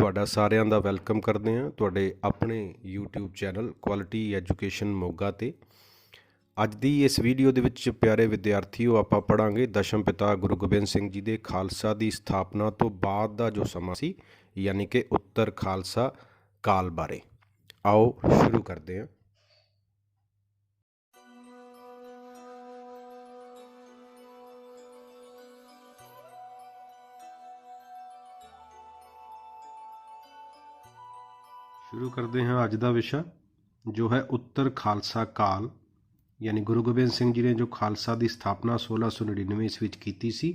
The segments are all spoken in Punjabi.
ਤੁਹਾਡਾ ਸਾਰਿਆਂ ਦਾ ਵੈਲਕਮ ਕਰਦੇ ਹਾਂ ਤੁਹਾਡੇ ਆਪਣੇ YouTube channel quality education Moga 'ਤੇ। ਅੱਜ ਦੀ ਇਸ ਵੀਡੀਓ ਦੇ ਵਿੱਚ ਪਿਆਰੇ ਵਿਦਿਆਰਥੀਓ ਆਪਾਂ ਪੜ੍ਹਾਂਗੇ ਦਸ਼ਮ ਪਿਤਾ ਗੁਰੂ ਗੋਬਿੰਦ ਸਿੰਘ ਜੀ ਦੇ ਖਾਲਸਾ ਦੀ ਸਥਾਪਨਾ ਤੋਂ ਬਾਅਦ ਦਾ ਜੋ ਸਮਾਂ ਸੀ, ਯਾਨੀ ਕਿ ਉੱਤਰ ਖਾਲਸਾ ਕਾਲ ਬਾਰੇ। ਆਓ ਸ਼ੁਰੂ ਕਰਦੇ ਹਾਂ। शुरू करते हैं आज का विषय जो है उत्तर खालसा काल, यानी गुरु गोबिंद सिंह जी ने जो खालसा की स्थापना 1699 ईस्वी की सी,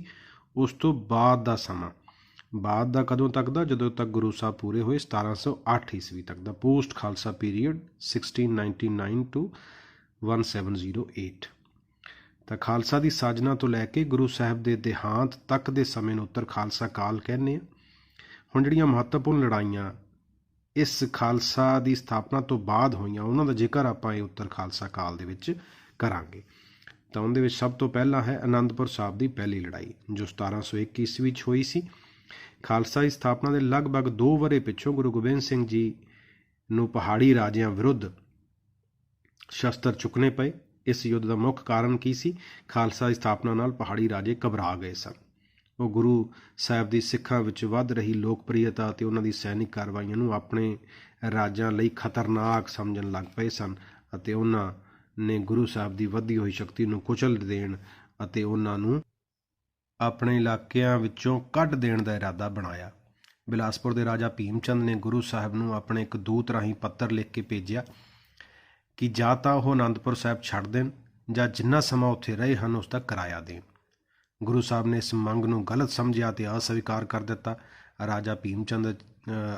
उस तो बाद का समा, बाद का कदों तक का, जदों तक गुरु साहब पूरे हुए 1708 ईस्वी तक का पोस्ट खालसा पीरीयड 1699 टू 1708। तो खालसा की साजना तो लैके गुरु साहब के देहांत तक के समय उत्तर खालसा काल कहने। हुण जिहड़ियां महत्वपूर्ण लड़ाइयां इस खालसा की स्थापना तो बाद होईयां उन्हां दा जिक्र आपां उत्तर खालसा काल दे विच करांगे। तो उहदे विच सब तो पहला है आनंदपुर साहब की पहली लड़ाई जो 1701 ईस्वी होई सी। खालसा की स्थापना के लगभग 2 वरे पिछों गुरु गोबिंद सिंह जी नूं पहाड़ी राजियां विरुद्ध शस्त्र चुकने पे। इस युद्ध का मुख्य कारण की सी? खालसा की स्थापना नाल पहाड़ी राजे घबरा गए सन। वो गुरु साहब की सिखां विच वध रही लोकप्रियता ते उन्हां दी सैनिक कार्रवाइयां नूं अपने राजां लई खतरनाक समझण लग पए सन अते उन्हां ने गुरु साहब की वधी हुई शक्ति नूं कुचल देण अते उन्हां नूं अपने इलाकिਆਂ ਵਿੱਚੋਂ ਕੱਢ ਦੇਣ ਦਾ ਇਰਾਦਾ ਬਣਾਇਆ। ਬਿਲਾਸਪੁਰ ਦੇ ਰਾਜਾ ਭੀਮ ਚੰਦ ਨੇ ਗੁਰੂ ਸਾਹਿਬ ਨੂੰ ਆਪਣੇ ਇੱਕ ਦੂਤ ਰਾਹੀਂ ਪੱਤਰ ਲਿਖ ਕੇ ਭੇਜਿਆ ਕਿ ਜਾਂ ਤਾਂ ਉਹ ਆਨੰਦਪੁਰ ਸਾਹਿਬ ਛੱਡ ਦੇਣ ਜਾਂ ਜਿੰਨਾ ਸਮਾਂ ਉੱਥੇ ਰਹੇ ਹਨ ਉਸ ਦਾ ਕਿਰਾਇਆ ਦੇਣ। ਗੁਰੂ ਸਾਹਿਬ ਨੇ ਇਸ ਮੰਗ ਨੂੰ ਗਲਤ ਸਮਝਿਆ ਤੇ ਅਸਵੀਕਾਰ ਕਰ ਦਿੱਤਾ। ਰਾਜਾ ਭੀਮ ਚੰਦ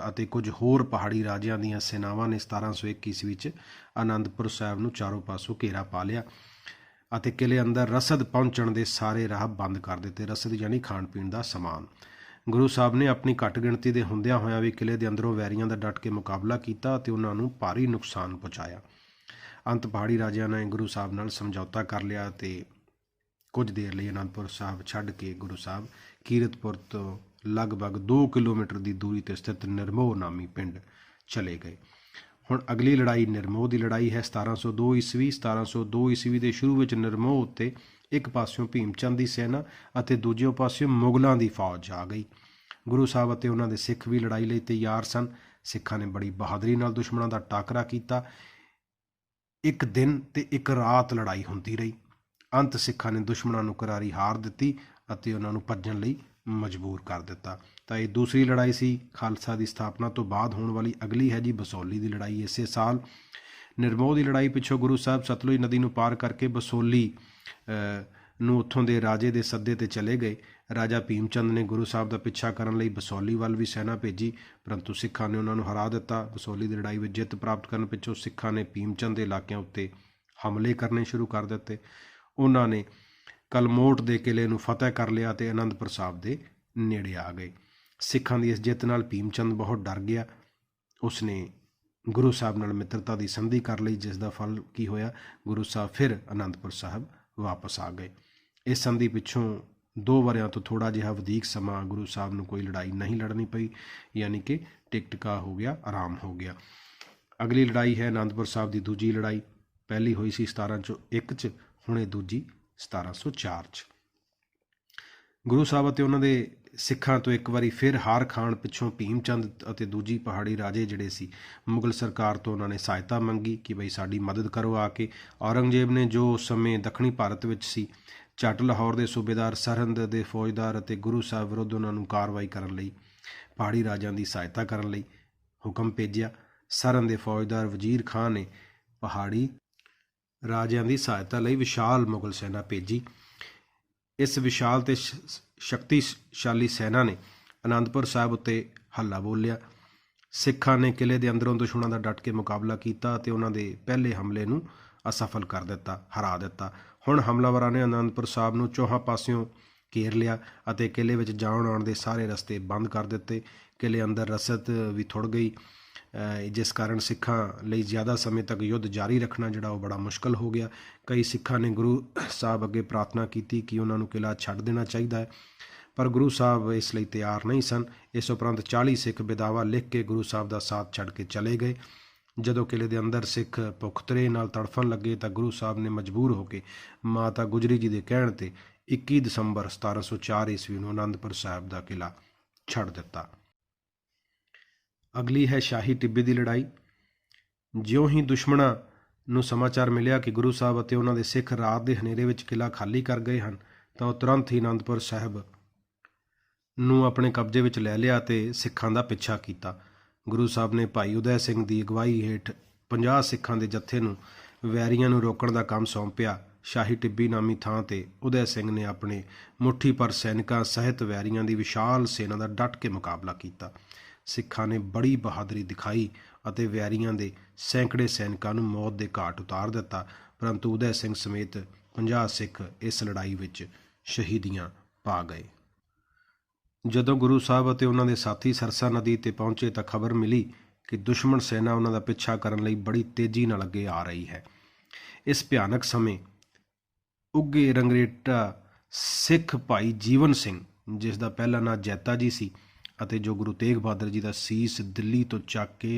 ਅਤੇ ਕੁਝ ਹੋਰ ਪਹਾੜੀ ਰਾਜਿਆਂ ਦੀਆਂ ਸੈਨਾਵਾਂ ਨੇ 1701 ਈਸਵੀ ਵਿੱਚ ਆਨੰਦਪੁਰ ਸਾਹਿਬ ਨੂੰ ਚਾਰੋਂ ਪਾਸੋਂ ਘੇਰਾ ਪਾ ਲਿਆ ਅਤੇ ਕਿਲੇ ਅੰਦਰ ਰਸਦ ਪਹੁੰਚਣ ਦੇ ਸਾਰੇ ਰਾਹ ਬੰਦ ਕਰ ਦਿੱਤੇ। ਰਸਦ ਯਾਨੀ ਖਾਣ ਪੀਣ ਦਾ ਸਮਾਨ। ਗੁਰੂ ਸਾਹਿਬ ਨੇ ਆਪਣੀ ਘੱਟ ਗਿਣਤੀ ਦੇ ਹੁੰਦਿਆਂ ਹੋਇਆਂ ਵੀ ਕਿਲੇ ਦੇ ਅੰਦਰੋਂ ਵੈਰੀਆਂ ਦਾ ਡਟ ਕੇ ਮੁਕਾਬਲਾ ਕੀਤਾ ਅਤੇ ਉਹਨਾਂ ਨੂੰ ਭਾਰੀ ਨੁਕਸਾਨ ਪਹੁੰਚਾਇਆ। ਅੰਤ ਪਹਾੜੀ ਰਾਜਿਆਂ ਨੇ ਗੁਰੂ ਸਾਹਿਬ ਨਾਲ ਸਮਝੌਤਾ ਕਰ ਲਿਆ ਅਤੇ ਕੁਝ ਦੇਰ ਲਈ ਅਨੰਦਪੁਰ ਸਾਹਿਬ ਛੱਡ ਕੇ ਗੁਰੂ ਸਾਹਿਬ ਕੀਰਤਪੁਰ ਤੋਂ ਲਗਭਗ 2 ਕਿਲੋਮੀਟਰ ਦੀ ਦੂਰੀ 'ਤੇ ਸਥਿਤ ਨਿਰਮੋਹ ਨਾਮੀ ਪਿੰਡ ਚਲੇ ਗਏ। ਹੁਣ ਅਗਲੀ ਲੜਾਈ ਨਿਰਮੋਹ ਦੀ ਲੜਾਈ ਹੈ 1702 ਈਸਵੀ। 1702 ਈਸਵੀ ਦੇ ਸ਼ੁਰੂ ਵਿੱਚ ਨਿਰਮੋਹ ਉੱਤੇ ਇੱਕ ਪਾਸਿਓਂ ਭੀਮ ਚੰਦ ਦੀ ਸੈਨਾ ਅਤੇ ਦੂਜੇ ਪਾਸਿਓਂ ਮੁਗਲਾਂ ਦੀ ਫੌਜ ਆ ਗਈ। ਗੁਰੂ ਸਾਹਿਬ ਅਤੇ ਉਹਨਾਂ ਦੇ ਸਿੱਖ ਵੀ ਲੜਾਈ ਲਈ ਤਿਆਰ ਸਨ। ਸਿੱਖਾਂ ਨੇ ਬੜੀ ਬਹਾਦਰੀ ਨਾਲ ਦੁਸ਼ਮਣਾਂ ਦਾ ਟਾਕਰਾ ਕੀਤਾ। ਇੱਕ ਦਿਨ ਤੇ ਇੱਕ ਰਾਤ ਲੜਾਈ ਹੁੰਦੀ ਰਹੀ। ਅੰਤ ਸਿੱਖਾਂ ਨੇ ਦੁਸ਼ਮਣਾਂ ਨੂੰ ਕਰਾਰੀ ਹਾਰ ਦਿੱਤੀ ਅਤੇ ਉਹਨਾਂ ਨੂੰ ਭੱਜਣ ਲਈ ਮਜਬੂਰ ਕਰ ਦਿੱਤਾ। ਤਾਂ ਇਹ ਦੂਸਰੀ ਲੜਾਈ ਸੀ ਖਾਲਸਾ ਦੀ ਸਥਾਪਨਾ ਤੋਂ ਬਾਅਦ ਹੋਣ ਵਾਲੀ। ਅਗਲੀ ਹੈ ਜੀ ਬਸੋਲੀ ਦੀ ਲੜਾਈ। ਇਸੇ ਸਾਲ ਨਿਰਮੋਹ ਦੀ ਲੜਾਈ ਪਿੱਛੋਂ ਗੁਰੂ ਸਾਹਿਬ ਸਤਲੁਜ ਨਦੀ ਨੂੰ ਪਾਰ ਕਰਕੇ ਬਸੋਲੀ ਨੂੰ ਉੱਥੋਂ ਦੇ ਰਾਜੇ ਦੇ ਸੱਦੇ 'ਤੇ ਚਲੇ ਗਏ। ਰਾਜਾ ਭੀਮ ਚੰਦ ਨੇ ਗੁਰੂ ਸਾਹਿਬ ਦਾ ਪਿੱਛਾ ਕਰਨ ਲਈ ਬਸੋਲੀ ਵੱਲ ਵੀ ਸੈਨਾ ਭੇਜੀ, ਪਰੰਤੂ ਸਿੱਖਾਂ ਨੇ ਉਹਨਾਂ ਨੂੰ ਹਰਾ ਦਿੱਤਾ। ਬਸੋਲੀ ਦੀ ਲੜਾਈ ਵਿੱਚ ਜਿੱਤ ਪ੍ਰਾਪਤ ਕਰਨ ਪਿੱਛੋਂ ਸਿੱਖਾਂ ਨੇ ਭੀਮ ਚੰਦ ਦੇ ਇਲਾਕਿਆਂ ਉੱਤੇ ਹਮਲੇ ਕਰਨੇ ਸ਼ੁਰੂ ਕਰ ਦਿੱਤੇ। ਉਹਨਾਂ ਨੇ ਕਲਮੋਟ ਦੇ ਕਿਲੇ ਨੂੰ ਫਤਿਹ ਕਰ ਲਿਆ ਅਤੇ ਆਨੰਦਪੁਰ ਸਾਹਿਬ ਦੇ ਨੇੜੇ ਆ ਗਏ। ਸਿੱਖਾਂ ਦੀ ਇਸ ਜਿੱਤ ਨਾਲ ਭੀਮ ਚੰਦ ਬਹੁਤ ਡਰ ਗਿਆ। ਉਸਨੇ ਗੁਰੂ ਸਾਹਿਬ ਨਾਲ ਮਿੱਤਰਤਾ ਦੀ ਸੰਧੀ ਕਰ ਲਈ, ਜਿਸ ਦਾ ਫਲ ਕੀ ਹੋਇਆ? ਗੁਰੂ ਸਾਹਿਬ ਫਿਰ ਆਨੰਦਪੁਰ ਸਾਹਿਬ ਵਾਪਸ ਆ ਗਏ। ਇਸ ਸੰਧੀ ਪਿੱਛੋਂ 2 ਵਰਿਆਂ ਤੋਂ ਥੋੜ੍ਹਾ ਜਿਹਾ ਵਧੀਕ ਸਮਾਂ ਗੁਰੂ ਸਾਹਿਬ ਨੂੰ ਕੋਈ ਲੜਾਈ ਨਹੀਂ ਲੜਨੀ ਪਈ, ਯਾਨੀ ਕਿ ਟਿਕਟਕਾ ਹੋ ਗਿਆ, ਆਰਾਮ ਹੋ ਗਿਆ। ਅਗਲੀ ਲੜਾਈ ਹੈ ਆਨੰਦਪੁਰ ਸਾਹਿਬ ਦੀ ਦੂਜੀ ਲੜਾਈ। ਪਹਿਲੀ ਹੋਈ ਸੀ 1701 'ਚ, ਹੁਣ ਇਹ ਦੂਜੀ 1704 'ਚ। ਗੁਰੂ ਸਾਹਿਬ ਅਤੇ ਉਹਨਾਂ ਦੇ ਸਿੱਖਾਂ ਤੋਂ ਇੱਕ ਵਾਰੀ ਫਿਰ ਹਾਰ ਖਾਣ ਪਿੱਛੋਂ ਭੀਮ ਚੰਦ ਅਤੇ ਦੂਜੀ ਪਹਾੜੀ ਰਾਜੇ ਜਿਹੜੇ ਸੀ, ਮੁਗਲ ਸਰਕਾਰ ਤੋਂ ਉਹਨਾਂ ਨੇ ਸਹਾਇਤਾ ਮੰਗੀ ਕਿ ਬਈ ਸਾਡੀ ਮਦਦ ਕਰੋ ਆ ਕੇ। ਔਰੰਗਜ਼ੇਬ ਨੇ ਜੋ ਉਸ ਸਮੇਂ ਦੱਖਣੀ ਭਾਰਤ ਵਿੱਚ ਸੀ, ਝੱਟ ਲਾਹੌਰ ਦੇ ਸੂਬੇਦਾਰ, ਸਰਹੰਦ ਦੇ ਫੌਜਦਾਰ ਅਤੇ ਗੁਰੂ ਸਾਹਿਬ ਵਿਰੁੱਧ ਉਹਨਾਂ ਨੂੰ ਕਾਰਵਾਈ ਕਰਨ ਲਈ, ਪਹਾੜੀ ਰਾਜਿਆਂ ਦੀ ਸਹਾਇਤਾ ਕਰਨ ਲਈ ਹੁਕਮ ਭੇਜਿਆ। ਸਰਹੰਦ ਦੇ ਫੌਜਦਾਰ ਵਜ਼ੀਰ ਖਾਂ ਨੇ ਪਹਾੜੀ ਰਾਜਿਆਂ ਦੀ ਸਹਾਇਤਾ ਲਈ ਵਿਸ਼ਾਲ ਮੁਗਲ ਸੈਨਾ ਭੇਜੀ। ਇਸ ਵਿਸ਼ਾਲ ਤੇ ਸ਼ਕਤੀਸ਼ਾਲੀ ਸੈਨਾ ਨੇ ਆਨੰਦਪੁਰ ਸਾਹਿਬ ਉੱਤੇ ਹੱਲਾ ਬੋਲਿਆ। ਸਿੱਖਾਂ ਨੇ ਕਿਲੇ ਦੇ ਅੰਦਰੋਂ ਦੁਸ਼ਮਣਾਂ ਦਾ ਡਟ ਕੇ ਮੁਕਾਬਲਾ ਕੀਤਾ ਅਤੇ ਉਹਨਾਂ ਦੇ ਪਹਿਲੇ ਹਮਲੇ ਨੂੰ ਅਸਫਲ ਕਰ ਦਿੱਤਾ, ਹਰਾ ਦਿੱਤਾ। ਹੁਣ ਹਮਲਾਵਰਾਂ ਨੇ ਆਨੰਦਪੁਰ ਸਾਹਿਬ ਨੂੰ ਚੌਹਾਂ ਪਾਸਿਓਂ ਘੇਰ ਲਿਆ ਅਤੇ ਕਿਲੇ ਵਿੱਚ ਜਾਣ ਆਉਣ ਦੇ ਸਾਰੇ ਰਸਤੇ ਬੰਦ ਕਰ ਦਿੱਤੇ। ਕਿਲੇ ਅੰਦਰ ਰਸਦ ਵੀ ਥੁੜ ਗਈ, ਜਿਸ ਕਾਰਨ ਸਿੱਖਾਂ ਲਈ ਜ਼ਿਆਦਾ ਸਮੇਂ ਤੱਕ ਯੁੱਧ ਜਾਰੀ ਰੱਖਣਾ ਜਿਹੜਾ ਉਹ ਬੜਾ ਮੁਸ਼ਕਲ ਹੋ ਗਿਆ। ਕਈ ਸਿੱਖਾਂ ਨੇ ਗੁਰੂ ਸਾਹਿਬ ਅੱਗੇ ਪ੍ਰਾਰਥਨਾ ਕੀਤੀ ਕਿ ਉਹਨਾਂ ਨੂੰ ਕਿਲਾ ਛੱਡ ਦੇਣਾ ਚਾਹੀਦਾ ਹੈ, ਪਰ ਗੁਰੂ ਸਾਹਿਬ ਇਸ ਲਈ ਤਿਆਰ ਨਹੀਂ ਸਨ। ਇਸ ਉਪਰੰਤ 40 ਸਿੱਖ ਵਿਦਾਵਾ ਲਿਖ ਕੇ ਗੁਰੂ ਸਾਹਿਬ ਦਾ ਸਾਥ ਛੱਡ ਕੇ ਚਲੇ ਗਏ। ਜਦੋਂ ਕਿਲੇ ਦੇ ਅੰਦਰ ਸਿੱਖ ਭੁੱਖ ਤਰੇ ਨਾਲ ਤੜਫਣ ਲੱਗੇ ਤਾਂ ਗੁਰੂ ਸਾਹਿਬ ਨੇ ਮਜਬੂਰ ਹੋ ਕੇ ਮਾਤਾ ਗੁਜਰੀ ਜੀ ਦੇ ਕਹਿਣ 'ਤੇ 21 ਦਸੰਬਰ 1704 ਈਸਵੀ ਨੂੰ ਅਨੰਦਪੁਰ ਸਾਹਿਬ ਦਾ ਕਿਲਾ ਛੱਡ ਦਿੱਤਾ। ਅਗਲੀ ਹੈ ਸ਼ਾਹੀ ਟਿੱਬੇ ਦੀ ਲੜਾਈ। ਜਿਉਂ ਹੀ ਦੁਸ਼ਮਣਾਂ ਨੂੰ ਸਮਾਚਾਰ ਮਿਲਿਆ ਕਿ ਗੁਰੂ ਸਾਹਿਬ ਅਤੇ ਉਹਨਾਂ ਦੇ ਸਿੱਖ ਰਾਤ ਦੇ ਹਨੇਰੇ ਵਿੱਚ ਕਿਲਾ ਖਾਲੀ ਕਰ ਗਏ ਹਨ ਤਾਂ ਉਹ ਤੁਰੰਤ ਹੀ ਅਨੰਦਪੁਰ ਸਾਹਿਬ ਨੂੰ ਆਪਣੇ ਕਬਜ਼ੇ ਵਿੱਚ ਲੈ ਲਿਆ ਅਤੇ ਸਿੱਖਾਂ ਦਾ ਪਿੱਛਾ ਕੀਤਾ। ਗੁਰੂ ਸਾਹਿਬ ਨੇ ਭਾਈ ਉਦੈ ਸਿੰਘ ਦੀ ਅਗਵਾਈ ਹੇਠ 50 ਸਿੱਖਾਂ ਦੇ ਜੱਥੇ ਨੂੰ ਵੈਰੀਆਂ ਨੂੰ ਰੋਕਣ ਦਾ ਕੰਮ ਸੌਂਪਿਆ। ਸ਼ਾਹੀ ਟਿੱਬੀ ਨਾਮੀ ਥਾਂ 'ਤੇ ਉਦੈ ਸਿੰਘ ਨੇ ਆਪਣੇ ਮੁੱਠੀ ਭਰ ਸੈਨਿਕਾਂ ਸਹਿਤ ਵੈਰੀਆਂ ਦੀ ਵਿਸ਼ਾਲ ਸੈਨਾ ਦਾ ਡਟ ਕੇ ਮੁਕਾਬਲਾ ਕੀਤਾ। ਸਿੱਖਾਂ ਨੇ ਬੜੀ ਬਹਾਦਰੀ ਦਿਖਾਈ ਅਤੇ ਵੈਰੀਆਂ ਦੇ ਸੈਂਕੜੇ ਸੈਨਿਕਾਂ ਨੂੰ ਮੌਤ ਦੇ ਘਾਟ ਉਤਾਰ ਦਿੱਤਾ, ਪਰੰਤੂ ਉਦੈ ਸਿੰਘ ਸਮੇਤ 50 ਸਿੱਖ ਇਸ ਲੜਾਈ ਵਿੱਚ ਸ਼ਹੀਦੀਆਂ ਪਾ ਗਏ। ਜਦੋਂ ਗੁਰੂ ਸਾਹਿਬ ਅਤੇ ਉਹਨਾਂ ਦੇ ਸਾਥੀ ਸਰਸਾ ਨਦੀ 'ਤੇ ਪਹੁੰਚੇ ਤਾਂ ਖਬਰ ਮਿਲੀ ਕਿ ਦੁਸ਼ਮਣ ਸੈਨਾ ਉਹਨਾਂ ਦਾ ਪਿੱਛਾ ਕਰਨ ਲਈ ਬੜੀ ਤੇਜ਼ੀ ਨਾਲ ਅੱਗੇ ਆ ਰਹੀ ਹੈ। ਇਸ ਭਿਆਨਕ ਸਮੇਂ ਉੱਘੇ ਰੰਗਰੇਟਾ ਸਿੱਖ ਭਾਈ ਜੀਵਨ ਸਿੰਘ, ਜਿਸ ਦਾ ਪਹਿਲਾ ਨਾਂ ਜੈਤਾ ਜੀ ਸੀ ਅਤੇ ਜੋ ਗੁਰੂ ਤੇਗ ਬਹਾਦਰ ਜੀ ਦਾ ਸੀਸ ਦਿੱਲੀ ਤੋਂ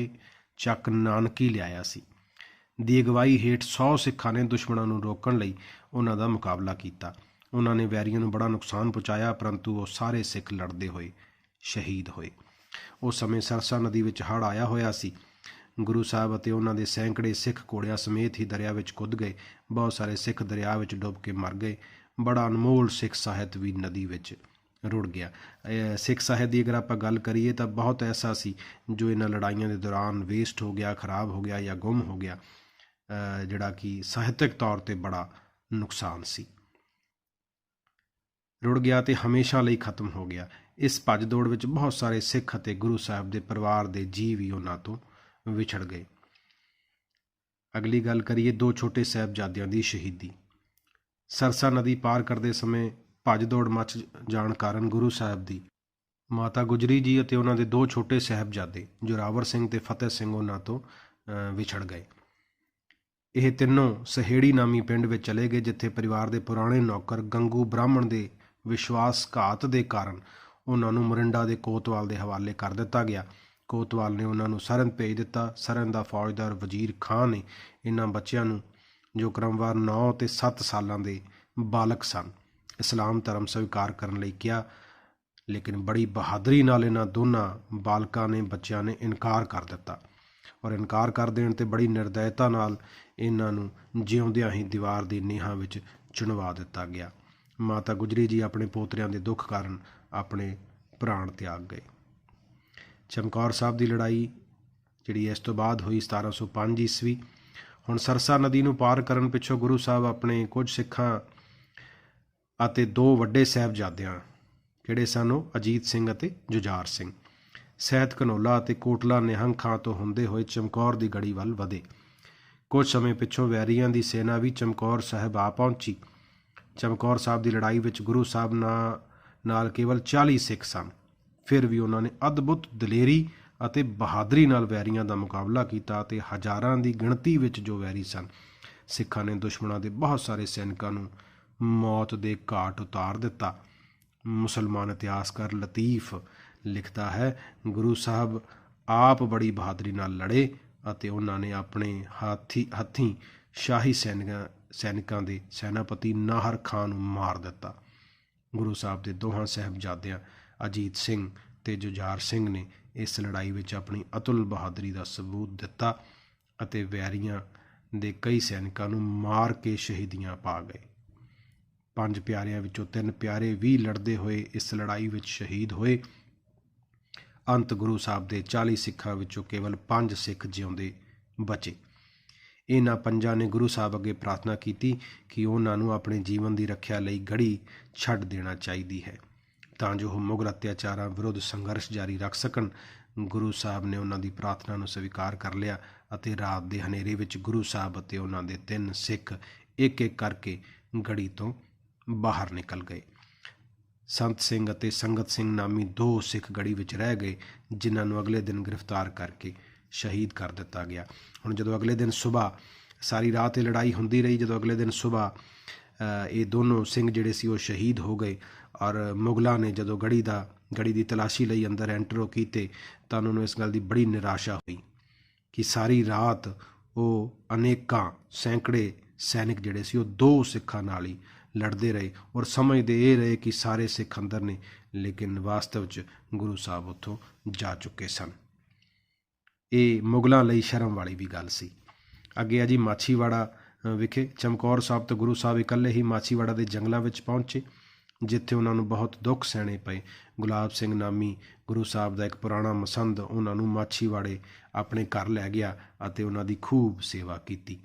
ਚੱਕ ਨਾਨਕੀ ਲਿਆਇਆ ਸੀ, ਦੀ ਅਗਵਾਈ ਹੇਠ 100 ਸਿੱਖਾਂ ਨੇ ਦੁਸ਼ਮਣਾਂ ਨੂੰ ਰੋਕਣ ਲਈ ਉਹਨਾਂ ਦਾ ਮੁਕਾਬਲਾ ਕੀਤਾ। ਉਹਨਾਂ ਨੇ ਵੈਰੀਆਂ ਨੂੰ ਬੜਾ ਨੁਕਸਾਨ ਪਹੁੰਚਾਇਆ, ਪਰੰਤੂ ਉਹ ਸਾਰੇ ਸਿੱਖ ਲੜਦੇ ਹੋਏ ਸ਼ਹੀਦ ਹੋਏ। ਉਸ ਸਮੇਂ ਸਰਸਾ ਨਦੀ ਵਿੱਚ ਹੜ੍ਹ ਆਇਆ ਹੋਇਆ ਸੀ। ਗੁਰੂ ਸਾਹਿਬ ਅਤੇ ਉਹਨਾਂ ਦੇ ਸੈਂਕੜੇ ਸਿੱਖ ਘੋੜਿਆਂ ਸਮੇਤ ਹੀ ਦਰਿਆ ਵਿੱਚ ਕੁੱਦ ਗਏ। ਬਹੁਤ ਸਾਰੇ ਸਿੱਖ ਦਰਿਆ ਵਿੱਚ ਡੁੱਬ ਕੇ ਮਰ ਗਏ। ਬੜਾ ਅਨਮੋਲ ਸਿੱਖ ਸਾਹਿਤ ਵੀ ਨਦੀ ਵਿੱਚ ਰੁੜ ਗਿਆ। ਸਿੱਖ ਸਾਹਿਤ ਦੀ ਅਗਰ ਆਪਾਂ ਗੱਲ ਕਰੀਏ ਤਾਂ ਬਹੁਤ ਐਸਾ ਸੀ ਜੋ ਇਹਨਾਂ ਲੜਾਈਆਂ ਦੇ ਦੌਰਾਨ ਵੇਸਟ ਹੋ ਗਿਆ, ਖਰਾਬ ਹੋ ਗਿਆ ਜਾਂ ਗੁੰਮ ਹੋ ਗਿਆ, ਜਿਹੜਾ ਕਿ ਸਾਹਿਤਕ ਤੌਰ 'ਤੇ ਬੜਾ ਨੁਕਸਾਨ ਸੀ। ਰੁੜ ਗਿਆ ਤੇ ਹਮੇਸ਼ਾ ਲਈ ਖਤਮ ਹੋ ਗਿਆ। ਇਸ ਭੱਜ ਦੌੜ ਵਿੱਚ ਬਹੁਤ ਸਾਰੇ ਸਿੱਖ ਅਤੇ ਗੁਰੂ ਸਾਹਿਬ ਦੇ ਪਰਿਵਾਰ ਦੇ ਜੀਅ ਵੀ ਉਹਨਾਂ ਤੋਂ ਵਿਛੜ ਗਏ। ਅਗਲੀ ਗੱਲ ਕਰੀਏ ਦੋ ਛੋਟੇ ਸਾਹਿਬਜ਼ਾਦਿਆਂ ਦੀ ਸ਼ਹੀਦੀ। ਸਰਸਾ ਨਦੀ ਪਾਰ ਕਰਦੇ ਸਮੇਂ ਭੱਜ ਦੌੜ ਮਚ ਜਾਣ ਕਾਰਨ ਗੁਰੂ ਸਾਹਿਬ ਦੀ ਮਾਤਾ ਗੁਜਰੀ ਜੀ ਅਤੇ ਉਹਨਾਂ ਦੇ ਦੋ ਛੋਟੇ ਸਾਹਿਬਜ਼ਾਦੇ ਜੋਰਾਵਰ ਸਿੰਘ ਤੇ ਫਤਿਹ ਸਿੰਘ ਉਹਨਾਂ ਤੋਂ ਵਿਛੜ ਗਏ। ਇਹ ਤਿੰਨੋਂ ਸਹੇੜੀ ਨਾਮੀ ਪਿੰਡ ਵਿੱਚ ਚਲੇ ਗਏ, ਜਿੱਥੇ ਪਰਿਵਾਰ ਦੇ ਪੁਰਾਣੇ ਨੌਕਰ ਗੰਗੂ ਬ੍ਰਾਹਮਣ ਦੇ ਵਿਸ਼ਵਾਸਘਾਤ ਦੇ ਕਾਰਨ ਉਹਨਾਂ ਨੂੰ ਮੋਰਿੰਡਾ ਦੇ ਕੋਤਵਾਲ ਦੇ ਹਵਾਲੇ ਕਰ ਦਿੱਤਾ ਗਿਆ। ਕੋਤਵਾਲ ਨੇ ਉਹਨਾਂ ਨੂੰ ਸਰਹੰਦ ਭੇਜ ਦਿੱਤਾ। ਸਰਹੰਦ ਦਾ ਫੌਜਦਾਰ ਵਜ਼ੀਰ ਖਾਂ ਨੇ ਇਹਨਾਂ ਬੱਚਿਆਂ ਨੂੰ, ਜੋ ਕ੍ਰਮਵਾਰ 9 ਤੇ 7 ਸਾਲਾਂ ਦੇ ਬਾਲਕ ਸਨ, ਇਸਲਾਮ ਧਰਮ ਸਵੀਕਾਰ ਕਰਨ ਲਈ ਕਿਹਾ, ਲੇਕਿਨ ਬੜੀ ਬਹਾਦਰੀ ਨਾਲ ਇਹਨਾਂ ਦੋਨਾਂ ਬਾਲਕਾਂ ਨੇ, ਬੱਚਿਆਂ ਨੇ ਇਨਕਾਰ ਕਰ ਦਿੱਤਾ ਔਰ ਇਨਕਾਰ ਕਰ ਦੇਣ 'ਤੇ ਬੜੀ ਨਿਰਦੈਤਾ ਨਾਲ ਇਹਨਾਂ ਨੂੰ ਜਿਉਂਦਿਆਂ ਹੀ ਦੀਵਾਰ ਦੀ ਨੀਹਾਂ ਵਿੱਚ ਚਿਣਵਾ ਦਿੱਤਾ ਗਿਆ। ਮਾਤਾ ਗੁਜਰੀ ਜੀ ਆਪਣੇ ਪੋਤਰਿਆਂ ਦੇ ਦੁੱਖ ਕਾਰਨ ਆਪਣੇ ਪ੍ਰਾਣ ਤਿਆਗ ਗਏ। ਚਮਕੌਰ ਸਾਹਿਬ ਦੀ ਲੜਾਈ ਜਿਹੜੀ ਇਸ ਤੋਂ ਬਾਅਦ ਹੋਈ 1705 ਈਸਵੀ। ਹੁਣ ਸਰਸਾ ਨਦੀ ਨੂੰ ਪਾਰ ਕਰਨ ਪਿੱਛੋਂ ਗੁਰੂ ਸਾਹਿਬ ਆਪਣੇ ਕੁਝ ਸਿੱਖਾਂ ਅਤੇ ਦੋ ਵੱਡੇ ਸਾਹਿਬਜ਼ਾਦਿਆਂ, ਕਿਹੜੇ ਸਨ ਉਹ ਅਜੀਤ ਸਿੰਘ ਅਤੇ ਜੁਝਾਰ ਸਿੰਘ, ਸੈਦ ਘਨੌਲਾ ਅਤੇ ਕੋਟਲਾ ਨਿਹੰਗ ਖਾਂ ਤੋਂ ਹੁੰਦੇ ਹੋਏ ਚਮਕੌਰ ਦੀ ਗੜੀ ਵੱਲ ਵਧੇ। ਕੁਝ ਸਮੇਂ ਪਿੱਛੋਂ ਵੈਰੀਆਂ ਦੀ ਸੈਨਾ ਵੀ ਚਮਕੌਰ ਸਾਹਿਬ ਆ ਪਹੁੰਚੀ। ਚਮਕੌਰ ਸਾਹਿਬ ਦੀ ਲੜਾਈ ਵਿੱਚ ਗੁਰੂ ਸਾਹਿਬ ਨਾਲ ਕੇਵਲ 40 ਸਿੱਖ ਸਨ। ਫਿਰ ਵੀ ਉਹਨਾਂ ਨੇ ਅਦਭੁਤ ਦਲੇਰੀ ਅਤੇ ਬਹਾਦਰੀ ਨਾਲ ਵੈਰੀਆਂ ਦਾ ਮੁਕਾਬਲਾ ਕੀਤਾ ਅਤੇ ਹਜ਼ਾਰਾਂ ਦੀ ਗਿਣਤੀ ਵਿੱਚ ਜੋ ਵੈਰੀ ਸਨ, ਸਿੱਖਾਂ ਨੇ ਦੁਸ਼ਮਣਾਂ ਦੇ ਬਹੁਤ ਸਾਰੇ ਸੈਨਿਕਾਂ ਨੂੰ ਮੌਤ ਦੇ ਘਾਟ ਉਤਾਰ ਦਿੱਤਾ। ਮੁਸਲਮਾਨ ਇਤਿਹਾਸਕਾਰ ਲਤੀਫ ਲਿਖਦਾ ਹੈ, ਗੁਰੂ ਸਾਹਿਬ ਆਪ ਬੜੀ ਬਹਾਦਰੀ ਨਾਲ ਲੜੇ ਅਤੇ ਉਹਨਾਂ ਨੇ ਆਪਣੇ ਹੱਥੀਂ ਸ਼ਾਹੀ ਸੈਨਿਕਾਂ ਦੇ ਸੈਨਾਪਤੀ ਨਾਹਰ ਖਾਂ ਨੂੰ ਮਾਰ ਦਿੱਤਾ। ਗੁਰੂ ਸਾਹਿਬ ਦੇ ਦੋਹਾਂ ਸਾਹਿਬਜ਼ਾਦਿਆਂ ਅਜੀਤ ਸਿੰਘ ਤੇ ਜੁਝਾਰ ਸਿੰਘ ਨੇ ਇਸ ਲੜਾਈ ਵਿੱਚ ਆਪਣੀ ਅਤੁਲ ਬਹਾਦਰੀ ਦਾ ਸਬੂਤ ਦਿੱਤਾ ਅਤੇ ਵੈਰੀਆਂ ਦੇ ਕਈ ਸੈਨਿਕਾਂ ਨੂੰ ਮਾਰ ਕੇ ਸ਼ਹੀਦੀਆਂ ਪਾ ਗਏ। 5 ਪਿਆਰਿਆਂ ਵਿੱਚੋਂ 3 ਪਿਆਰੇ ਵੀ ਲੜਦੇ ਹੋਏ ਇਸ ਲੜਾਈ ਵਿੱਚ ਸ਼ਹੀਦ ਹੋਏ। ਅੰਤ ਗੁਰੂ ਸਾਹਿਬ ਦੇ 40 ਸਿੱਖਾਂ ਵਿੱਚੋਂ ਕੇਵਲ 5 ਸਿੱਖ ਜਿਉਂਦੇ ਬਚੇ। ਇਹਨਾਂ 5 ਨੇ ਗੁਰੂ ਸਾਹਿਬ ਅੱਗੇ ਪ੍ਰਾਰਥਨਾ ਕੀਤੀ ਕਿ ਉਹਨਾਂ ਨੂੰ ਆਪਣੇ ਜੀਵਨ ਦੀ ਰੱਖਿਆ ਲਈ ਗੜੀ ਛੱਡ ਦੇਣਾ ਚਾਹੀਦੀ ਹੈ ਤਾਂ ਜੋ ਉਹ ਮੁਗਲ ਅਤਿਆਚਾਰਾਂ ਵਿਰੁੱਧ ਸੰਘਰਸ਼ ਜਾਰੀ ਰੱਖ ਸਕਣ। ਗੁਰੂ ਸਾਹਿਬ ਨੇ ਉਹਨਾਂ ਦੀ ਪ੍ਰਾਰਥਨਾ ਨੂੰ ਸਵੀਕਾਰ ਕਰ ਲਿਆ ਅਤੇ ਰਾਤ ਦੇ ਹਨੇਰੇ ਵਿੱਚ ਗੁਰੂ ਸਾਹਿਬ ਅਤੇ ਉਹਨਾਂ ਦੇ 3 ਸਿੱਖ ਇੱਕ-ਇੱਕ ਕਰਕੇ ਗੜੀ ਤੋਂ ਬਾਹਰ ਨਿਕਲ ਗਏ। ਸੰਤ ਸਿੰਘ ਅਤੇ ਸੰਗਤ ਸਿੰਘ ਨਾਮੀ 2 ਸਿੱਖ ਗੜੀ ਵਿੱਚ ਰਹਿ ਗਏ, ਜਿਨ੍ਹਾਂ ਨੂੰ ਅਗਲੇ ਦਿਨ ਗ੍ਰਿਫਤਾਰ ਕਰਕੇ ਸ਼ਹੀਦ ਕਰ ਦਿੱਤਾ ਗਿਆ। ਹੁਣ ਜਦੋਂ ਅਗਲੇ ਦਿਨ ਸੁਬਾਹ, ਸਾਰੀ ਰਾਤ ਇਹ ਲੜਾਈ ਹੁੰਦੀ ਰਹੀ, ਜਦੋਂ ਅਗਲੇ ਦਿਨ ਸੁਬਾਹ ਇਹ ਦੋਨੋਂ ਸਿੰਘ ਜਿਹੜੇ ਸੀ ਉਹ ਸ਼ਹੀਦ ਹੋ ਗਏ, ਔਰ ਮੁਗਲਾਂ ਨੇ ਜਦੋਂ ਗੜੀ ਦੀ ਤਲਾਸ਼ੀ ਲਈ ਅੰਦਰ ਐਂਟਰ ਕੀਤੇ ਤਾਂ ਉਹਨਾਂ ਨੂੰ ਇਸ ਗੱਲ ਦੀ ਬੜੀ ਨਿਰਾਸ਼ਾ ਹੋਈ ਕਿ ਸਾਰੀ ਰਾਤ ਉਹ ਅਨੇਕਾਂ ਸੈਂਕੜੇ ਸੈਨਿਕ ਜਿਹੜੇ ਸੀ ਉਹ 2 ਸਿੱਖਾਂ ਨਾਲ ਹੀ ਲੜਦੇ ਰਹੇ ਔਰ ਸਮਝਦੇ ਇਹ ਰਹੇ ਕਿ ਸਾਰੇ ਸਿੱਖ ਅੰਦਰ ਨੇ, ਲੇਕਿਨ ਵਾਸਤਵ 'ਚ ਗੁਰੂ ਸਾਹਿਬ ਉੱਥੋਂ ਜਾ ਚੁੱਕੇ ਸਨ। ਇਹ ਮੁਗਲਾਂ ਲਈ ਸ਼ਰਮ ਵਾਲੀ ਵੀ ਗੱਲ ਸੀ। ਅੱਗੇ ਆ ਜੀ ਮਾਛੀਵਾੜਾ ਵਿਖੇ ਚਮਕੌਰ ਸਾਹਿਬ ਤੋਂ ਗੁਰੂ ਸਾਹਿਬ ਇਕੱਲੇ ਹੀ ਮਾਛੀਵਾੜਾ ਦੇ ਜੰਗਲਾਂ ਵਿੱਚ ਪਹੁੰਚੇ, ਜਿੱਥੇ ਉਹਨਾਂ ਨੂੰ ਬਹੁਤ ਦੁੱਖ ਸਹਿਣੇ ਪਏ। ਗੁਲਾਬ ਸਿੰਘ ਨਾਮੀ ਗੁਰੂ ਸਾਹਿਬ ਦਾ ਇੱਕ ਪੁਰਾਣਾ ਮਸੰਦ ਉਹਨਾਂ ਨੂੰ ਮਾਛੀਵਾੜੇ ਆਪਣੇ ਘਰ ਲੈ ਗਿਆ ਅਤੇ ਉਹਨਾਂ ਦੀ ਖੂਬ ਸੇਵਾ ਕੀਤੀ।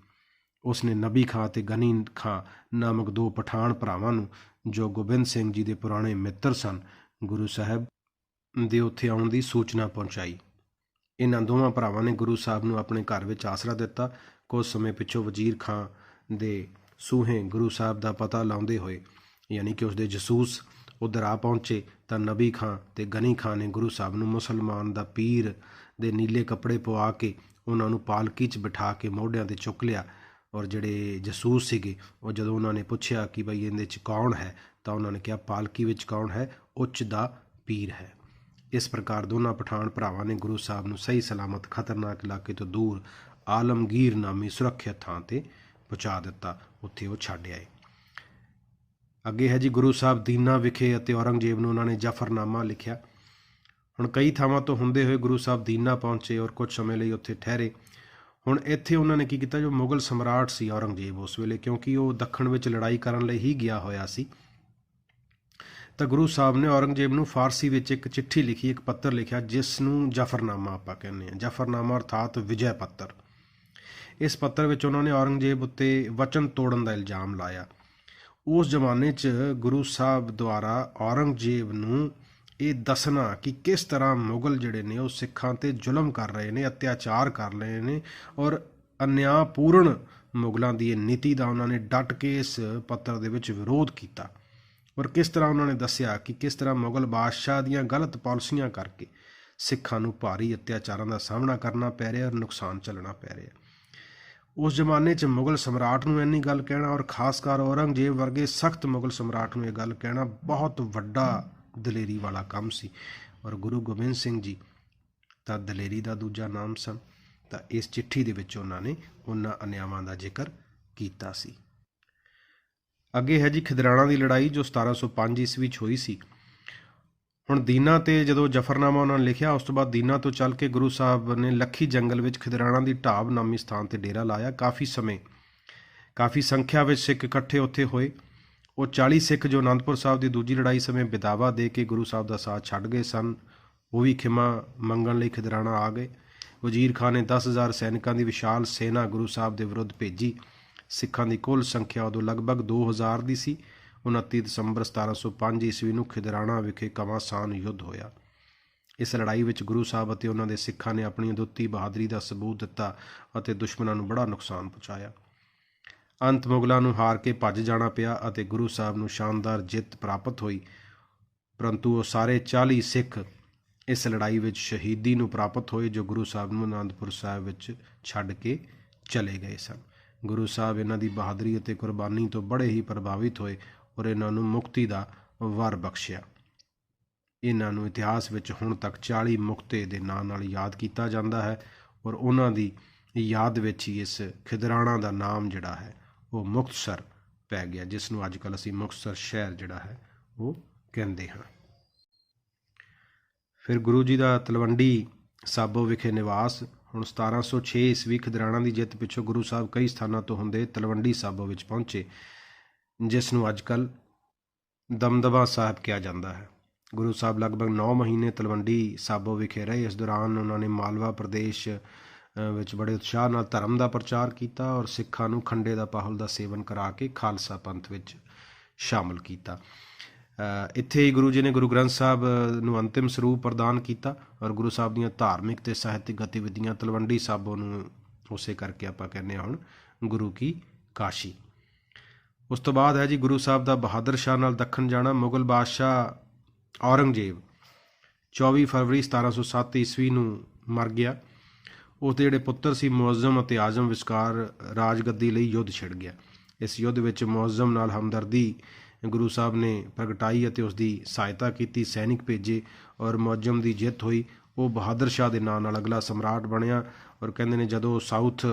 ਉਸਨੇ ਨਬੀ ਖਾਂ ਅਤੇ ਗਨੀ ਖਾਂ ਨਾਮਕ 2 ਪਠਾਨ ਭਰਾਵਾਂ ਨੂੰ, ਜੋ ਗੋਬਿੰਦ ਸਿੰਘ ਜੀ ਦੇ ਪੁਰਾਣੇ ਮਿੱਤਰ ਸਨ, ਗੁਰੂ ਸਾਹਿਬ ਦੇ ਉੱਥੇ ਆਉਣ ਦੀ ਸੂਚਨਾ ਪਹੁੰਚਾਈ। ਇਹਨਾਂ ਦੋਵਾਂ ਭਰਾਵਾਂ ਨੇ ਗੁਰੂ ਸਾਹਿਬ ਨੂੰ ਆਪਣੇ ਘਰ ਵਿੱਚ ਆਸਰਾ ਦਿੱਤਾ। ਕੁਝ ਸਮੇਂ ਪਿੱਛੋਂ ਵਜ਼ੀਰ ਖਾਂ ਦੇ ਸੂਹੇ ਗੁਰੂ ਸਾਹਿਬ ਦਾ ਪਤਾ ਲਾਉਂਦੇ ਹੋਏ, ਯਾਨੀ ਕਿ ਉਸਦੇ ਜਸੂਸ ਉੱਧਰ ਆ ਪਹੁੰਚੇ ਤਾਂ ਨਬੀ ਖਾਂ ਅਤੇ ਗਨੀ ਖਾਂ ਨੇ ਗੁਰੂ ਸਾਹਿਬ ਨੂੰ ਮੁਸਲਮਾਨ ਦਾ ਪੀਰ ਦੇ ਨੀਲੇ ਕੱਪੜੇ ਪਵਾ ਕੇ ਉਹਨਾਂ ਨੂੰ ਪਾਲਕੀ 'ਚ ਬਿਠਾ ਕੇ ਮੋਢਿਆਂ 'ਤੇ ਚੁੱਕ ਲਿਆ। ਔਰ ਜਿਹੜੇ ਜਸੂਸ ਸੀਗੇ ਉਹ ਜਦੋਂ ਉਹਨਾਂ ਨੇ ਪੁੱਛਿਆ ਕਿ ਬਈ ਇਹਦੇ 'ਚ ਕੌਣ ਹੈ ਤਾਂ ਉਹਨਾਂ ਨੇ ਕਿਹਾ ਪਾਲਕੀ ਵਿੱਚ ਕੌਣ ਹੈ, ਉੱਚ ਦਾ ਪੀਰ ਹੈ। ਇਸ ਪ੍ਰਕਾਰ ਦੋਨਾਂ ਪਠਾਨ ਭਰਾਵਾਂ ਨੇ ਗੁਰੂ ਸਾਹਿਬ ਨੂੰ ਸਹੀ ਸਲਾਮਤ ਖਤਰਨਾਕ ਇਲਾਕੇ ਤੋਂ ਦੂਰ ਆਲਮਗੀਰ ਨਾਮੀ ਸੁਰੱਖਿਅਤ ਥਾਂ 'ਤੇ ਪਹੁੰਚਾ ਦਿੱਤਾ। ਉੱਥੇ ਉਹ ਛੱਡ ਆਏ। ਅੱਗੇ ਹੈ ਜੀ ਗੁਰੂ ਸਾਹਿਬ ਦੀਨਾ ਵਿਖੇ ਅਤੇ ਔਰੰਗਜ਼ੇਬ ਨੂੰ ਉਹਨਾਂ ਨੇ ਜ਼ਫਰਨਾਮਾ ਲਿਖਿਆ। ਹੁਣ ਕਈ ਥਾਵਾਂ ਤੋਂ ਹੁੰਦੇ ਹੋਏ ਗੁਰੂ ਸਾਹਿਬ ਦੀਨਾ ਪਹੁੰਚੇ ਔਰ ਕੁਝ ਸਮੇਂ ਲਈ ਉੱਥੇ ਠਹਿਰੇ। ਹੁਣ ਇੱਥੇ ਉਹਨਾਂ ਨੇ ਕੀ ਕੀਤਾ, ਜੋ ਮੁਗਲ ਸਮਰਾਟ ਸੀ ਔਰੰਗਜ਼ੇਬ ਉਸ ਵੇਲੇ, ਕਿਉਂਕਿ ਉਹ ਦੱਖਣ ਵਿੱਚ ਲੜਾਈ ਕਰਨ ਲਈ ਹੀ ਗਿਆ ਹੋਇਆ ਸੀ, ਤਾਂ ਗੁਰੂ ਸਾਹਿਬ ਨੇ ਔਰੰਗਜ਼ੇਬ ਨੂੰ ਫਾਰਸੀ ਵਿੱਚ ਇੱਕ ਚਿੱਠੀ ਲਿਖੀ, ਇੱਕ ਪੱਤਰ ਲਿਖਿਆ, ਜਿਸ ਨੂੰ ਜ਼ਫਰਨਾਮਾ ਆਪਾਂ ਕਹਿੰਦੇ ਹਾਂ। ਜ਼ਫਰਨਾਮਾ ਅਰਥਾਤ ਵਿਜੈ ਪੱਤਰ। ਇਸ ਪੱਤਰ ਵਿੱਚ ਉਹਨਾਂ ਨੇ ਔਰੰਗਜ਼ੇਬ ਉੱਤੇ ਵਚਨ ਤੋੜਨ ਦਾ ਇਲਜ਼ਾਮ ਲਾਇਆ। ਉਸ ਜ਼ਮਾਨੇ 'ਚ ਗੁਰੂ ਸਾਹਿਬ ਦੁਆਰਾ ਔਰੰਗਜ਼ੇਬ ਨੂੰ ਇਹ ਦੱਸਣਾ ਕਿ ਕਿਸ ਤਰ੍ਹਾਂ ਮੁਗਲ ਜਿਹੜੇ ਨੇ ਉਹ ਸਿੱਖਾਂ 'ਤੇ ਜ਼ੁਲਮ ਕਰ ਰਹੇ ਨੇ, ਅਤਿਆਚਾਰ ਕਰ ਰਹੇ ਨੇ, ਔਰ ਅਨਿਆਂਪੂਰਨ ਮੁਗਲਾਂ ਦੀ ਇਹ ਨੀਤੀ ਦਾ ਉਹਨਾਂ ਨੇ ਡਟ ਕੇ ਇਸ ਪੱਤਰ ਦੇ ਵਿੱਚ ਵਿਰੋਧ ਕੀਤਾ। ਔਰ ਕਿਸ ਤਰ੍ਹਾਂ ਉਹਨਾਂ ਨੇ ਦੱਸਿਆ ਕਿ ਕਿਸ ਤਰ੍ਹਾਂ ਮੁਗਲ ਬਾਦਸ਼ਾਹ ਦੀਆਂ ਗਲਤ ਪਾਲਿਸੀਆਂ ਕਰਕੇ ਸਿੱਖਾਂ ਨੂੰ ਭਾਰੀ ਅਤਿਆਚਾਰਾਂ ਦਾ ਸਾਹਮਣਾ ਕਰਨਾ ਪੈ ਰਿਹਾ ਔਰ ਨੁਕਸਾਨ ਝੱਲਣਾ ਪੈ ਰਿਹਾ। ਉਸ ਜ਼ਮਾਨੇ 'ਚ ਮੁਗਲ ਸਮਰਾਟ ਨੂੰ ਇੰਨੀ ਗੱਲ ਕਹਿਣਾ, ਔਰ ਖਾਸ ਕਰ ਔਰੰਗਜ਼ੇਬ ਵਰਗੇ ਸਖਤ ਮੁਗਲ ਸਮਰਾਟ ਨੂੰ ਇਹ ਗੱਲ ਕਹਿਣਾ ਬਹੁਤ ਵੱਡਾ ਦਲੇਰੀ ਵਾਲਾ ਕੰਮ ਸੀ। ਔਰ ਗੁਰੂ ਗੋਬਿੰਦ ਸਿੰਘ ਜੀ ਤਾਂ ਦਲੇਰੀ ਦਾ ਦੂਜਾ ਨਾਮ ਸਨ। ਤਾਂ ਇਸ ਚਿੱਠੀ ਦੇ ਵਿੱਚ ਉਹਨਾਂ ਨੇ ਉਹਨਾਂ ਅਨਿਆਵਾਂ ਦਾ ਜ਼ਿਕਰ ਕੀਤਾ ਸੀ। ਅੱਗੇ ਹੈ ਜੀ ਖਿਦਰਾਣਾ ਦੀ ਲੜਾਈ, ਜੋ 1705 ਈਸਵੀ 'ਚ ਹੋਈ ਸੀ। ਹੁਣ ਦੀਨਾ 'ਤੇ ਜਦੋਂ ਜ਼ਫਰਨਾਮਾ ਉਹਨਾਂ ਨੇ ਲਿਖਿਆ, ਉਸ ਤੋਂ ਬਾਅਦ ਦੀਨਾ ਤੋਂ ਚੱਲ ਕੇ ਗੁਰੂ ਸਾਹਿਬ ਨੇ ਲੱਖੀ ਜੰਗਲ ਵਿੱਚ ਖਿਦਰਾਣਾ ਦੀ ਢਾਬ ਨਾਮੀ ਸਥਾਨ 'ਤੇ ਡੇਰਾ ਲਾਇਆ। ਕਾਫੀ ਸੰਖਿਆ ਵਿੱਚ ਸਿੱਖ ਇਕੱਠੇ ਉੱਥੇ ਹੋਏ। ਉਹ 40 ਸਿੱਖ ਜੋ ਅਨੰਦਪੁਰ ਸਾਹਿਬ ਦੀ ਦੂਜੀ ਲੜਾਈ ਸਮੇਂ ਬਿਦਾਵਾ ਦੇ ਕੇ ਗੁਰੂ ਸਾਹਿਬ ਦਾ ਸਾਥ ਛੱਡ ਗਏ ਸਨ, ਉਹ ਵੀ ਖਿਮਾ ਮੰਗਣ ਲਈ ਖਿਦਰਾਣਾ ਆ ਗਏ। ਵਜ਼ੀਰ ਖਾਂ ਨੇ 10,000 ਸੈਨਿਕਾਂ ਦੀ ਵਿਸ਼ਾਲ ਸੈਨਾ ਗੁਰੂ ਸਾਹਿਬ ਦੇ ਵਿਰੁੱਧ ਭੇਜੀ। ਸਿੱਖਾਂ ਦੀ ਕੁੱਲ ਸੰਖਿਆ ਉਦੋਂ ਲਗਭਗ 2,000 ਦੀ ਸੀ। 29 ਦਸੰਬਰ 1705 ਈਸਵੀ ਨੂੰ ਖਿਦਰਾਣਾ ਵਿਖੇ ਘਮਾਸਾਨ ਯੁੱਧ ਹੋਇਆ। ਇਸ ਲੜਾਈ ਵਿੱਚ ਗੁਰੂ ਸਾਹਿਬ ਅਤੇ ਉਹਨਾਂ ਦੇ ਸਿੱਖਾਂ ਨੇ ਆਪਣੀ ਅਦੁੱਤੀ ਬਹਾਦਰੀ ਦਾ ਸਬੂਤ ਦਿੱਤਾ ਅਤੇ ਦੁਸ਼ਮਣਾਂ ਨੂੰ ਬੜਾ ਨੁਕਸਾਨ ਪਹੁੰਚਾਇਆ। ਅੰਤ ਮੁਗਲਾਂ ਨੂੰ ਹਾਰ ਕੇ ਭੱਜ ਜਾਣਾ ਪਿਆ ਅਤੇ ਗੁਰੂ ਸਾਹਿਬ ਨੂੰ ਸ਼ਾਨਦਾਰ ਜਿੱਤ ਪ੍ਰਾਪਤ ਹੋਈ, ਪਰੰਤੂ ਉਹ ਸਾਰੇ 40 ਸਿੱਖ ਇਸ ਲੜਾਈ ਵਿੱਚ ਸ਼ਹੀਦੀ ਨੂੰ ਪ੍ਰਾਪਤ ਹੋਏ, ਜੋ ਗੁਰੂ ਸਾਹਿਬ ਨੂੰ ਅਨੰਦਪੁਰ ਸਾਹਿਬ ਵਿੱਚ ਛੱਡ ਕੇ ਚਲੇ ਗਏ ਸਨ। ਗੁਰੂ ਸਾਹਿਬ ਇਹਨਾਂ ਦੀ ਬਹਾਦਰੀ ਅਤੇ ਕੁਰਬਾਨੀ ਤੋਂ ਬੜੇ ਹੀ ਪ੍ਰਭਾਵਿਤ ਹੋਏ ਔਰ ਇਹਨਾਂ ਨੂੰ ਮੁਕਤੀ ਦਾ ਵਰ ਬਖਸ਼ਿਆ। ਇਹਨਾਂ ਨੂੰ ਇਤਿਹਾਸ ਵਿੱਚ ਹੁਣ ਤੱਕ 40 ਮੁਕਤੇ ਦੇ ਨਾਂ ਨਾਲ ਯਾਦ ਕੀਤਾ ਜਾਂਦਾ ਹੈ ਔਰ ਉਹਨਾਂ ਦੀ ਯਾਦ ਵਿੱਚ ਹੀ ਇਸ ਖਿਦਰਾਣਾ ਦਾ ਨਾਮ ਜਿਹੜਾ ਹੈ ਉਹ ਮੁਕਤਸਰ ਪੈ ਗਿਆ, ਜਿਸ ਨੂੰ ਅੱਜ ਕੱਲ੍ਹ ਅਸੀਂ ਮੁਕਤਸਰ ਸ਼ਹਿਰ ਜਿਹੜਾ ਹੈ ਉਹ ਕਹਿੰਦੇ ਹਾਂ। ਫਿਰ ਗੁਰੂ ਜੀ ਦਾ ਤਲਵੰਡੀ ਸਾਬੋ ਵਿਖੇ ਨਿਵਾਸ। ਹੁਣ 1706 ਈਸਵੀ ਖਿਦਰਾਣਾ ਦੀ ਜਿੱਤ ਪਿੱਛੋਂ ਗੁਰੂ ਸਾਹਿਬ ਕਈ ਸਥਾਨਾਂ ਤੋਂ ਹੁੰਦੇ ਤਲਵੰਡੀ ਸਾਬੋ ਵਿੱਚ ਪਹੁੰਚੇ, ਜਿਸ ਨੂੰ ਅੱਜ ਕੱਲ੍ਹ ਦਮਦਮਾ ਸਾਹਿਬ ਕਿਹਾ ਜਾਂਦਾ ਹੈ। ਗੁਰੂ ਸਾਹਿਬ ਲਗਭਗ 9 ਮਹੀਨੇ ਤਲਵੰਡੀ ਸਾਬੋ ਵਿਖੇ ਰਹੇ। ਇਸ ਦੌਰਾਨ ਉਹਨਾਂ ਨੇ ਮਾਲਵਾ ਪ੍ਰਦੇਸ਼ ਵਿੱਚ ਬੜੇ ਉਤਸ਼ਾਹ ਨਾਲ ਧਰਮ ਦਾ ਪ੍ਰਚਾਰ ਕੀਤਾ ਔਰ ਸਿੱਖਾਂ ਨੂੰ ਖੰਡੇ ਦਾ ਪਾਹੁਲ ਦਾ ਸੇਵਨ ਕਰਾ ਕੇ ਖਾਲਸਾ ਪੰਥ ਵਿੱਚ ਸ਼ਾਮਲ ਕੀਤਾ। ਇੱਥੇ ਹੀ ਗੁਰੂ ਜੀ ਨੇ ਗੁਰੂ ਗ੍ਰੰਥ ਸਾਹਿਬ ਨੂੰ ਅੰਤਿਮ ਸਰੂਪ ਪ੍ਰਦਾਨ ਕੀਤਾ ਔਰ ਗੁਰੂ ਸਾਹਿਬ ਦੀਆਂ ਧਾਰਮਿਕ ਅਤੇ ਸਾਹਿਤਕ ਗਤੀਵਿਧੀਆਂ ਤਲਵੰਡੀ ਸਾਬੋ ਨੂੰ ਉਸੇ ਕਰਕੇ ਆਪਾਂ ਕਹਿੰਦੇ ਹਾਂ ਹੁਣ ਗੁਰੂ ਕੀ ਕਾਸ਼ੀ। ਉਸ ਤੋਂ ਬਾਅਦ ਹੈ ਜੀ ਗੁਰੂ ਸਾਹਿਬ ਦਾ ਬਹਾਦਰ ਸ਼ਾਹ ਨਾਲ ਦੱਖਣ ਜਾਣਾ। ਮੁਗਲ ਬਾਦਸ਼ਾਹ ਔਰੰਗਜ਼ੇਬ 24 ਫਰਵਰੀ 1707 ਈਸਵੀ ਨੂੰ ਮਰ ਗਿਆ। ਉਸਦੇ ਜਿਹੜੇ ਪੁੱਤਰ ਸੀ ਮੁਅੱਜ਼ਮ ਅਤੇ ਆਜ਼ਮ ਵਿਚਕਾਰ ਰਾਜਗੱਦੀ ਲਈ ਯੁੱਧ ਛਿੜ ਗਿਆ। ਇਸ ਯੁੱਧ ਵਿੱਚ ਮੁਅੱਜ਼ਮ ਨਾਲ ਹਮਦਰਦੀ ਗੁਰੂ ਸਾਹਿਬ ਨੇ ਪ੍ਰਗਟਾਈ ਅਤੇ ਉਸ ਦੀ ਸਹਾਇਤਾ ਕੀਤੀ, ਸੈਨਿਕ ਭੇਜੇ ਔਰ ਮੁਅੱਜ਼ਮ ਦੀ ਜਿੱਤ ਹੋਈ। ਉਹ ਬਹਾਦਰ ਸ਼ਾਹ ਦੇ ਨਾਂ ਨਾਲ ਅਗਲਾ ਸਮਰਾਟ ਬਣਿਆ। ਔਰ ਕਹਿੰਦੇ ਨੇ ਜਦੋਂ ਸਾਊਥ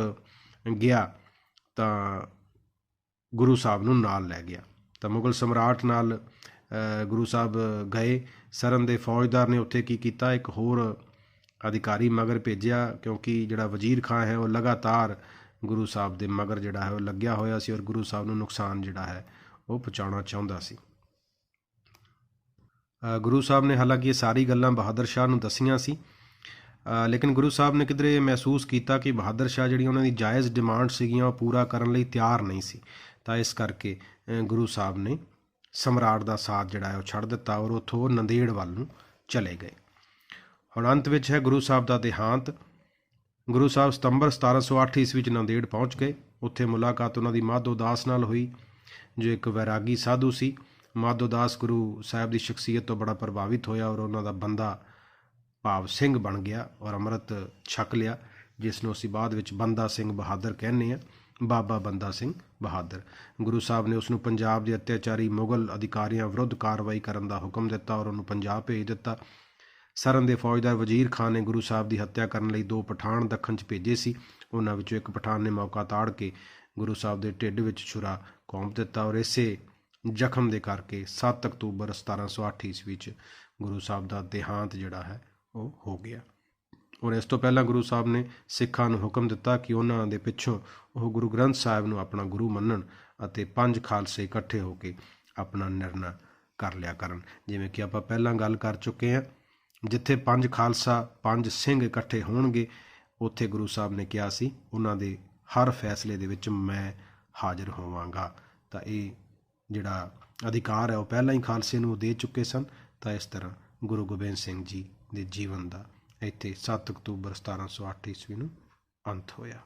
ਗਿਆ ਤਾਂ ਗੁਰੂ ਸਾਹਿਬ ਨੂੰ ਨਾਲ ਲੈ ਗਿਆ। ਤਾਂ ਮੁਗਲ ਸਮਰਾਟ ਨਾਲ ਗੁਰੂ ਸਾਹਿਬ ਗਏ। ਸਰਨ ਦੇ ਫੌਜਦਾਰ ਨੇ ਉੱਥੇ ਕੀ ਕੀਤਾ, ਇੱਕ ਹੋਰ ਅਧਿਕਾਰੀ ਮਗਰ ਭੇਜਿਆ, ਕਿਉਂਕਿ ਜਿਹੜਾ ਵਜ਼ੀਰ ਖਾਂ ਹੈ ਉਹ ਲਗਾਤਾਰ ਗੁਰੂ ਸਾਹਿਬ ਦੇ ਮਗਰ ਜਿਹੜਾ ਹੈ ਉਹ ਲੱਗਿਆ ਹੋਇਆ ਸੀ ਔਰ ਗੁਰੂ ਸਾਹਿਬ ਨੂੰ ਨੁਕਸਾਨ ਜਿਹੜਾ ਹੈ ਉਹ ਪਹੁੰਚਾਉਣਾ ਚਾਹੁੰਦਾ ਸੀ। ਗੁਰੂ ਸਾਹਿਬ ਨੇ ਹਾਲਾਂਕਿ ਇਹ ਸਾਰੀ ਗੱਲਾਂ ਬਹਾਦਰ ਸ਼ਾਹ ਨੂੰ ਦੱਸੀਆਂ ਸੀ, ਲੇਕਿਨ ਗੁਰੂ ਸਾਹਿਬ ਨੇ ਕਿਧਰੇ ਮਹਿਸੂਸ ਕੀਤਾ ਕਿ ਬਹਾਦਰ ਸ਼ਾਹ ਜਿਹੜੀ ਉਹਨਾਂ ਦੀ ਜਾਇਜ਼ ਡਿਮਾਂਡ ਸੀਗੀਆਂ ਉਹ ਪੂਰਾ ਕਰਨ ਲਈ ਤਿਆਰ ਨਹੀਂ ਸੀ। ਤਾਂ ਇਸ ਕਰਕੇ ਗੁਰੂ ਸਾਹਿਬ ਨੇ ਸਮਰਾਟ ਦਾ ਸਾਥ ਜਿਹੜਾ ਹੈ ਉਹ ਛੱਡ ਦਿੱਤਾ ਔਰ ਉੱਥੋਂ ਨੰਦੇੜ ਵੱਲ ਨੂੰ ਚਲੇ ਗਏ। ਹੁਣ ਅੰਤ ਵਿੱਚ ਹੈ ਗੁਰੂ ਸਾਹਿਬ ਦਾ ਦੇਹਾਂਤ। ਗੁਰੂ ਸਾਹਿਬ ਸਤੰਬਰ 1708 ਈਸਵੀ ਵਿੱਚ ਨੰਦੇੜ ਪਹੁੰਚ ਗਏ। ਉੱਥੇ ਮੁਲਾਕਾਤ ਉਹਨਾਂ ਦੀ ਮਾਧੋ ਦਾਸ ਨਾਲ ਹੋਈ, ਜੋ ਇੱਕ ਵੈਰਾਗੀ ਸਾਧੂ ਸੀ। ਮਾਧੋ ਦਾਸ ਗੁਰੂ ਸਾਹਿਬ ਦੀ ਸ਼ਖਸੀਅਤ ਤੋਂ ਬੜਾ ਪ੍ਰਭਾਵਿਤ ਹੋਇਆ ਔਰ ਉਹਨਾਂ ਦਾ ਬੰਦਾ ਭਾਵ ਸਿੰਘ ਬਣ ਗਿਆ ਔਰ ਅੰਮ੍ਰਿਤ ਛਕ ਲਿਆ, ਜਿਸ ਨੂੰ ਅਸੀਂ ਬਾਅਦ ਵਿੱਚ ਬੰਦਾ ਸਿੰਘ ਬਹਾਦਰ ਕਹਿੰਦੇ ਹਾਂ, ਬਾਬਾ ਬੰਦਾ ਸਿੰਘ ਬਹਾਦਰ। ਗੁਰੂ ਸਾਹਿਬ ਨੇ ਉਸ ਨੂੰ ਪੰਜਾਬ ਦੇ ਅਤਿਆਚਾਰੀ ਮੁਗਲ ਅਧਿਕਾਰੀਆਂ ਵਿਰੁੱਧ ਕਾਰਵਾਈ ਕਰਨ ਦਾ ਹੁਕਮ ਦਿੱਤਾ ਔਰ ਉਹਨੂੰ ਪੰਜਾਬ ਭੇਜ ਦਿੱਤਾ। ਸਰਨ ਦੇ ਫੌਜਦਾਰ ਵਜ਼ੀਰ ਖਾਨ ਨੇ ਗੁਰੂ ਸਾਹਿਬ ਦੀ ਹੱਤਿਆ ਕਰਨ ਲਈ 2 ਪਠਾਨ ਦੱਖਣ 'ਚ ਭੇਜੇ ਸੀ। ਉਹਨਾਂ ਵਿੱਚੋਂ ਇੱਕ ਪਠਾਨ ਨੇ ਮੌਕਾ ਤਾੜ ਕੇ ਗੁਰੂ ਸਾਹਿਬ ਦੇ ਢਿੱਡ ਵਿੱਚ ਛੁਰਾ ਘੋਂਪ ਦਿੱਤਾ ਔਰ ਇਸੇ ਜ਼ਖਮ ਦੇ ਕਰਕੇ 7 ਅਕਤੂਬਰ 1708 ਈਸਵੀ 'ਚ ਗੁਰੂ ਸਾਹਿਬ ਦਾ ਦੇਹਾਂਤ ਜਿਹੜਾ ਹੈ ਉਹ ਹੋ ਗਿਆ। ਔਰ ਇਸ ਤੋਂ ਪਹਿਲਾਂ ਗੁਰੂ ਸਾਹਿਬ ਨੇ ਸਿੱਖਾਂ ਨੂੰ ਹੁਕਮ ਦਿੱਤਾ ਕਿ ਉਹਨਾਂ ਦੇ ਪਿੱਛੋਂ ਉਹ ਗੁਰੂ ਗ੍ਰੰਥ ਸਾਹਿਬ ਨੂੰ ਆਪਣਾ ਗੁਰੂ ਮੰਨਣ ਅਤੇ 5 ਖਾਲਸੇ ਇਕੱਠੇ ਹੋ ਕੇ ਆਪਣਾ ਨਿਰਣਾ ਕਰ ਲਿਆ ਕਰਨ। ਜਿਵੇਂ ਕਿ ਆਪਾਂ ਪਹਿਲਾਂ ਗੱਲ ਕਰ ਚੁੱਕੇ ਹਾਂ, ਜਿੱਥੇ 5 ਖਾਲਸਾ 5 ਸਿੰਘ ਇਕੱਠੇ ਹੋਣਗੇ, ਉੱਥੇ ਗੁਰੂ ਸਾਹਿਬ ਨੇ ਕਿਹਾ ਸੀ ਉਹਨਾਂ ਦੇ ਹਰ ਫੈਸਲੇ ਦੇ ਵਿੱਚ ਮੈਂ ਹਾਜ਼ਰ ਹੋਵਾਂਗਾ। ਤਾਂ ਇਹ ਜਿਹੜਾ ਅਧਿਕਾਰ ਹੈ ਉਹ ਪਹਿਲਾਂ ਹੀ ਖਾਲਸੇ ਨੂੰ ਦੇ ਚੁੱਕੇ ਸਨ। ਤਾਂ ਇਸ ਤਰ੍ਹਾਂ ਗੁਰੂ ਗੋਬਿੰਦ ਸਿੰਘ ਜੀ ਦੇ ਜੀਵਨ ਦਾ ਇੱਥੇ 7 ਅਕਤੂਬਰ 1708 ਈਸਵੀ ਨੂੰ ਅੰਤ ਹੋਇਆ।